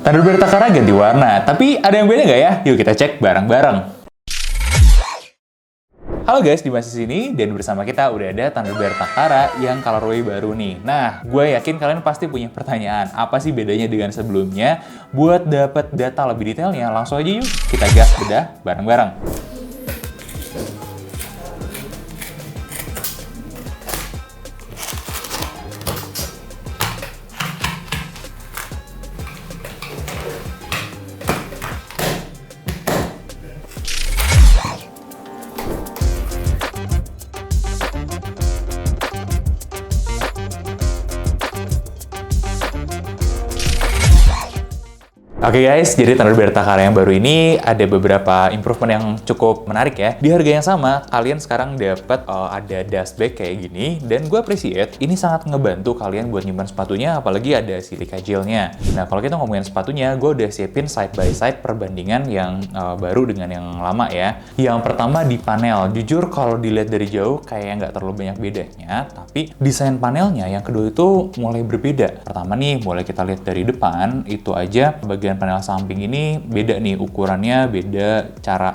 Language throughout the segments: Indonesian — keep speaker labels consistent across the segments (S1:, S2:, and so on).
S1: Thunderbird Takara ganti warna, tapi ada yang beda nggak ya? Yuk kita cek bareng-bareng. Halo guys, Dimas di sini dan bersama kita udah ada Thunderbird Takara yang colorway baru nih. Nah, gue yakin kalian pasti punya pertanyaan, apa sih bedanya dengan sebelumnya? Buat dapat data lebih detailnya, langsung aja yuk kita gas bedah bareng-bareng. Oke guys, jadi Thunderbird Takara yang baru ini ada beberapa improvement yang cukup menarik ya. Di harga yang sama, kalian sekarang dapat ada dust bag kayak gini, dan gue appreciate ini sangat ngebantu kalian buat nyimpan sepatunya, apalagi ada silica gelnya. Nah, kalau kita ngomongin sepatunya, gue udah siapin side by side perbandingan yang baru dengan yang lama ya. Yang pertama di panel, jujur kalau dilihat dari jauh kayak nggak terlalu banyak bedanya, tapi desain panelnya yang kedua itu mulai berbeda. Pertama nih, boleh kita lihat dari depan, itu aja bagian panel samping ini beda nih, ukurannya beda, cara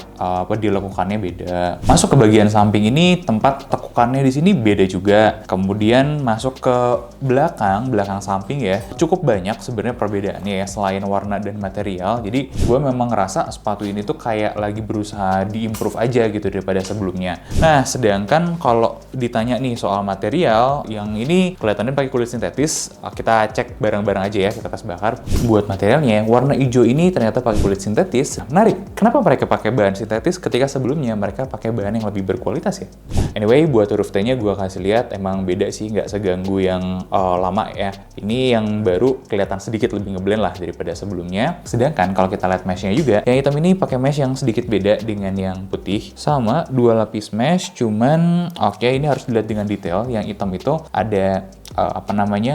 S1: dilakukannya beda. Masuk ke bagian samping ini, tempat tekukannya di sini beda juga. Kemudian masuk ke belakang samping ya, cukup banyak sebenarnya perbedaannya ya, selain warna dan material. Jadi gue memang ngerasa sepatu ini tuh kayak lagi berusaha diimprove aja gitu daripada sebelumnya. Nah, sedangkan kalau ditanya nih soal material, yang ini kelihatannya pakai kulit sintetis. Kita cek bareng-bareng aja ya, kita tes bakar. Buat materialnya, warna hijau ini ternyata pakai kulit sintetis. Menarik, kenapa mereka pakai bahan sintetis ketika sebelumnya mereka pakai bahan yang lebih berkualitas ya? Anyway, buat huruf T-nya gue kasih lihat, emang beda sih, nggak seganggu yang lama ya. Ini yang baru kelihatan sedikit lebih ngeblend lah daripada sebelumnya. Sedangkan kalau kita lihat mesh-nya juga, yang hitam ini pakai mesh yang sedikit beda dengan yang putih. Sama, dua lapis mesh, cuman oke, ini harus dilihat dengan detail. Yang hitam itu ada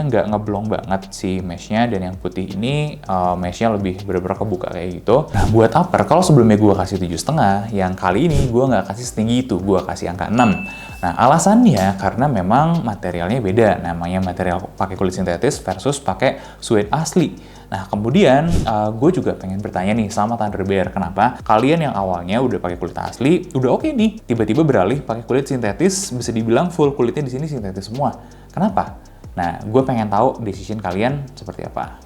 S1: nggak ngeblong banget si mesh-nya, dan yang putih ini mesh-nya lebih bener-bener kebuka kayak gitu. Nah, buat upper, kalau sebelumnya gue kasih 7,5, yang kali ini gue nggak kasih setinggi itu, gue kasih angka 6. Nah, alasannya karena memang materialnya beda, namanya material pakai kulit sintetis versus pakai suede asli. Nah, kemudian gue juga pengen bertanya nih sama Thunderbird, kenapa kalian yang awalnya udah pakai kulit asli, udah oke nih, tiba-tiba beralih pakai kulit sintetis, bisa dibilang full kulitnya di sini sintetis semua. Kenapa? Nah, gue pengen tahu decision kalian seperti apa.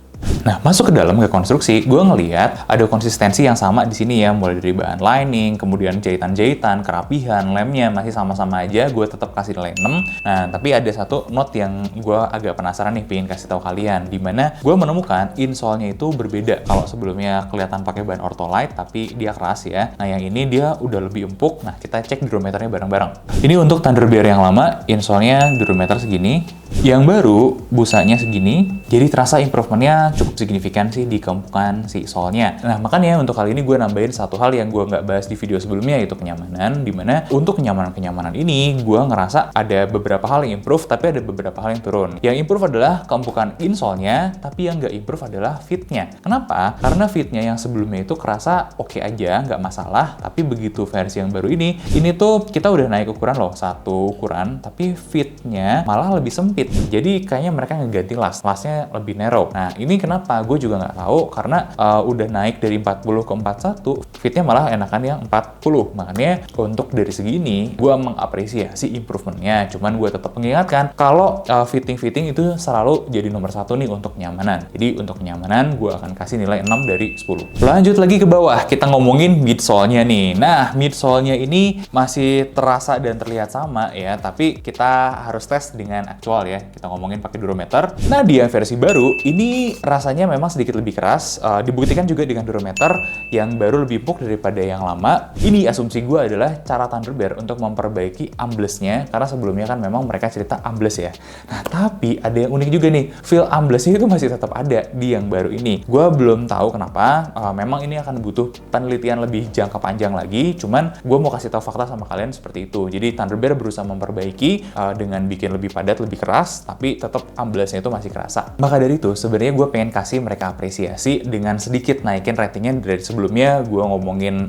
S1: Nah, masuk ke dalam ke konstruksi, gue ngelihat ada konsistensi yang sama di sini ya, mulai dari bahan lining, kemudian jahitan-jahitan, kerapihan, lemnya masih sama-sama aja, gue tetap kasih nilai 6. Nah, tapi ada satu note yang gue agak penasaran nih, pengen kasih tahu kalian, dimana gue menemukan insole-nya itu berbeda. Kalau sebelumnya kelihatan pakai bahan Ortholite, tapi dia keras ya. Nah, yang ini dia udah lebih empuk. Nah, kita cek durometernya bareng-bareng. Ini untuk Thunderbird yang lama, insole-nya durometer segini. Yang baru, busanya segini. Jadi terasa improvementnya cukup signifikan sih di keempukan si solnya. Nah, makanya untuk kali ini gue nambahin satu hal yang gue nggak bahas di video sebelumnya, yaitu kenyamanan. Dimana untuk kenyamanan ini, gue ngerasa ada beberapa hal yang improve, tapi ada beberapa hal yang turun. Yang improve adalah keempukan insole-nya, tapi yang nggak improve adalah fit-nya. Kenapa? Karena fit-nya yang sebelumnya itu kerasa oke aja, nggak masalah. Tapi begitu versi yang baru ini tuh kita udah naik ukuran loh, satu ukuran, tapi fit-nya malah lebih sempit. Jadi kayaknya mereka ngeganti lasnya lebih narrow. Nah, ini kenapa? Gue juga nggak tahu, karena udah naik dari 40 ke 41, fitnya malah enakan yang 40. Makanya untuk dari segi ini, gue mengapresiasi improvementnya. Cuman gue tetap mengingatkan, kalau fitting itu selalu jadi nomor satu nih untuk kenyamanan. Jadi untuk kenyamanan, gue akan kasih nilai 6 dari 10. Lanjut lagi ke bawah, kita ngomongin midsole-nya nih. Nah, midsole-nya ini masih terasa dan terlihat sama ya, tapi kita harus tes dengan aktual ya. Kita ngomongin pakai durometer. Nah, di versi baru, ini rasanya memang sedikit lebih keras. Dibuktikan juga dengan durometer yang baru lebih empuk daripada yang lama. Ini asumsi gue adalah cara Thunderbird untuk memperbaiki amblesnya, karena sebelumnya kan memang mereka cerita ambles ya. Nah, tapi ada yang unik juga nih. Feel amblesnya itu masih tetap ada di yang baru ini. Gue belum tahu kenapa. Memang ini akan butuh penelitian lebih jangka panjang lagi. Cuman gue mau kasih tahu fakta sama kalian seperti itu. Jadi Thunderbird berusaha memperbaiki dengan bikin lebih padat, lebih keras. keras, tapi tetap amblesnya itu masih kerasa. Maka dari itu, sebenarnya gue pengen kasih mereka apresiasi dengan sedikit naikin ratingnya dari sebelumnya gue ngomongin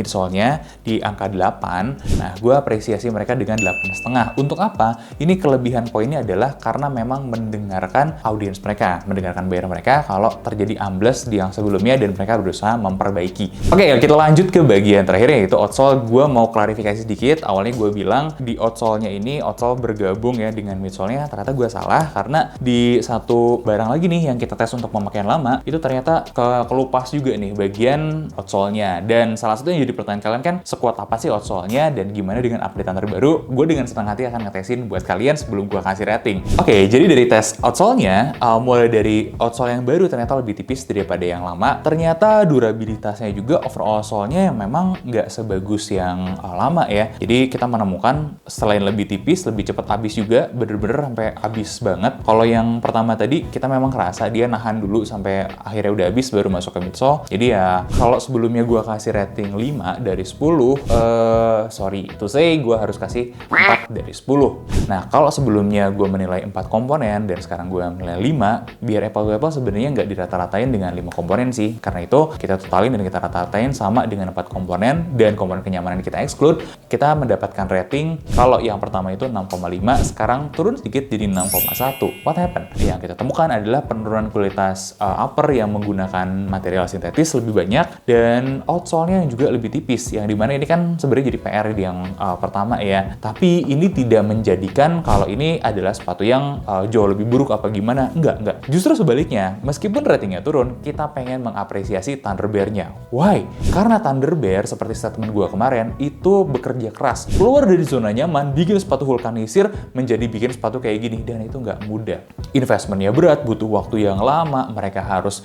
S1: midsole-nya di angka 8. Nah, gue apresiasi mereka dengan 8,5. Untuk apa? Ini kelebihan poinnya adalah karena memang mendengarkan audiens mereka, mendengarkan buyer mereka kalau terjadi ambles di yang sebelumnya dan mereka berusaha memperbaiki. Oke, kita lanjut ke bagian terakhir yaitu outsole. Gue mau klarifikasi sedikit. Awalnya gue bilang di outsole-nya ini outsole bergabung ya dengan midsole-nya. Ternyata gue salah karena di satu barang lagi nih yang kita tes untuk pemakaian lama itu ternyata kelupas juga nih bagian outsole-nya. Dan salah satu yang jadi pertanyaan kalian kan, sekuat apa sih outsole-nya dan gimana dengan update terbaru? Gue dengan senang hati akan ngetesin buat kalian sebelum gue kasih rating. Oke, jadi dari tes outsole-nya, mulai dari outsole yang baru ternyata lebih tipis daripada yang lama. Ternyata durabilitasnya juga overall outsole-nya yang memang nggak sebagus yang lama ya. Jadi kita menemukan selain lebih tipis, lebih cepat habis juga, bener-bener sampai habis banget. Kalau yang pertama tadi kita memang kerasa dia nahan dulu sampai akhirnya udah habis baru masuk ke midsole. Jadi ya kalau sebelumnya gue kasih rating 5 dari 10, sorry to say gue harus kasih 4 dari 10. Nah kalau sebelumnya gue menilai 4 komponen dan sekarang gue menilai 5, biar apple to apple sebenarnya nggak dirata-ratain dengan 5 komponen sih. Karena itu kita totalin dan kita rata-ratain sama dengan 4 komponen dan komponen kenyamanan kita exclude, kita mendapatkan rating kalau yang pertama itu 6,5, sekarang turun sedikit jadi 6,1. What happened? Yang kita temukan adalah penurunan kualitas upper yang menggunakan material sintetis lebih banyak dan outsole-nya yang juga lebih tipis, yang dimana ini kan sebenarnya jadi PR di yang pertama ya. Tapi ini tidak menjadikan kalau ini adalah sepatu yang jauh lebih buruk apa gimana. Enggak. Justru sebaliknya, meskipun ratingnya turun, kita pengen mengapresiasi Thunderbear-nya. Why? Karena Thunderbear, seperti statement gue kemarin, itu bekerja keras, keluar dari zona nyaman, bikin sepatu vulkanisir menjadi bikin sepatu kayak gini, dan itu nggak mudah. Investmentnya berat, butuh waktu yang lama, mereka harus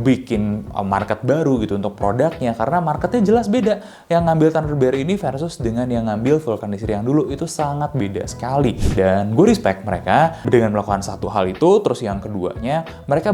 S1: bikin market baru gitu untuk produknya, karena marketnya jelas beda. Yang ngambil Thunderbear ini versus dengan yang ngambil vulkanisir yang dulu, itu sangat beda sekali. Dan gue respect mereka dengan melakukan satu hal itu. Terus yang keduanya, mereka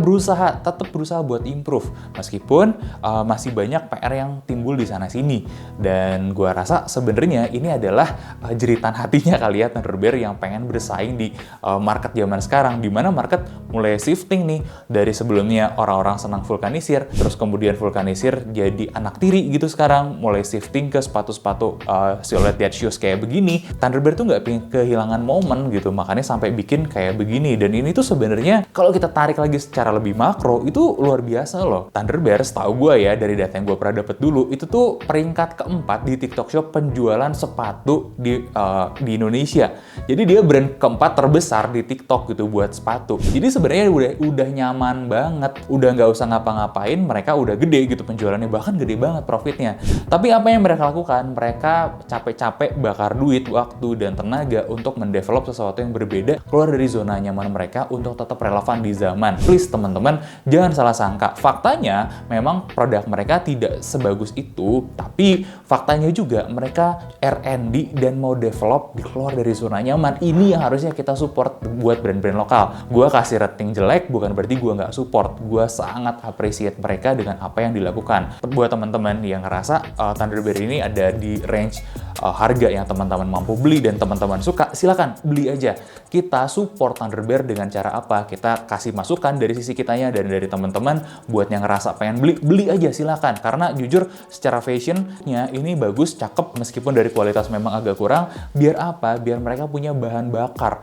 S1: tetap berusaha buat improve, meskipun masih banyak PR yang timbul di sana-sini. Dan gue rasa sebenarnya ini adalah jeritan hatinya kali ya Thunderbear yang pengen bersaing di market zaman sekarang, di mana market mulai shifting nih dari sebelumnya orang-orang senang vulkanisir, terus kemudian vulkanisir jadi anak tiri gitu, sekarang mulai shifting ke sepatu-sepatu silhouette dead shoes kayak begini. Thunderbear tuh nggak pengen kehilangan momen gitu, makanya sampai bikin kayak begini. Dan ini tuh sebenarnya kalau kita tarik lagi secara lebih makro itu luar biasa loh. Thunderbear setahu gue ya dari data yang gue pernah dapet dulu itu tuh peringkat keempat di TikTok Shop penjualan sepatu di Indonesia. Jadi dia brand keempat terbesar di TikTok gitu buat sepatu. Jadi sebenarnya udah nyaman banget, udah nggak usah ngapa-ngapain, mereka udah gede gitu penjualannya, bahkan gede banget profitnya. Tapi apa yang mereka lakukan? Mereka capek-capek bakar duit, waktu, dan tenaga untuk mendevelop sesuatu yang berbeda, keluar dari zona nyaman mereka untuk tetap relevan di zaman. Please teman-teman, jangan salah sangka. Faktanya memang produk mereka tidak sebagus itu, tapi faktanya juga mereka R&D dan mau develop di keluar dari zona nyaman. Ini yang harusnya kita support buat brand-brand lokal. Gue kasih rating jelek bukan berarti gue nggak support. Gue sangat appreciate mereka dengan apa yang dilakukan. Buat teman-teman yang ngerasa Thunderbear ini ada di range harga yang teman-teman mampu beli dan teman-teman suka, silakan beli aja. Kita support Thunderbear dengan cara apa? Kita kasih masukan dari sisi kitanya dan dari teman-teman. Buat yang ngerasa pengen beli aja silakan. Karena jujur secara fashionnya ini bagus, cakep, meskipun dari kualitas memang agak kurang. Biar apa? Biar mereka punya bahan bakar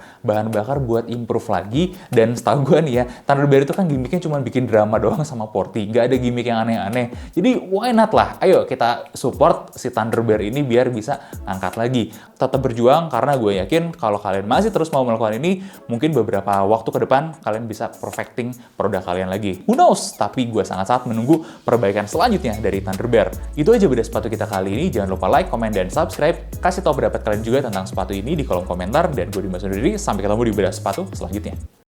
S1: buat improve lagi. Dan setahu gue nih ya, Thunderbear itu kan gimmicknya cuma bikin drama doang sama Porty, nggak ada gimmick yang aneh-aneh. Jadi why not lah? Ayo kita support si Thunderbear ini biar bisa angkat lagi. Tetap berjuang karena gue yakin kalau kalian masih terus mau melakukan ini, mungkin beberapa waktu ke depan kalian bisa perfecting produk kalian lagi. Who knows? Tapi gue sangat-sangat menunggu perbaikan selanjutnya dari Thunderbear. Itu aja bedah sepatu kita kali ini. Jangan lupa like, komen, dan subscribe. Kasih tahu pendapat kalian juga tentang sepatu ini di kolom komentar. Dan gue Dimas undur diri. Sampai ketemu di bedah sepatu selanjutnya.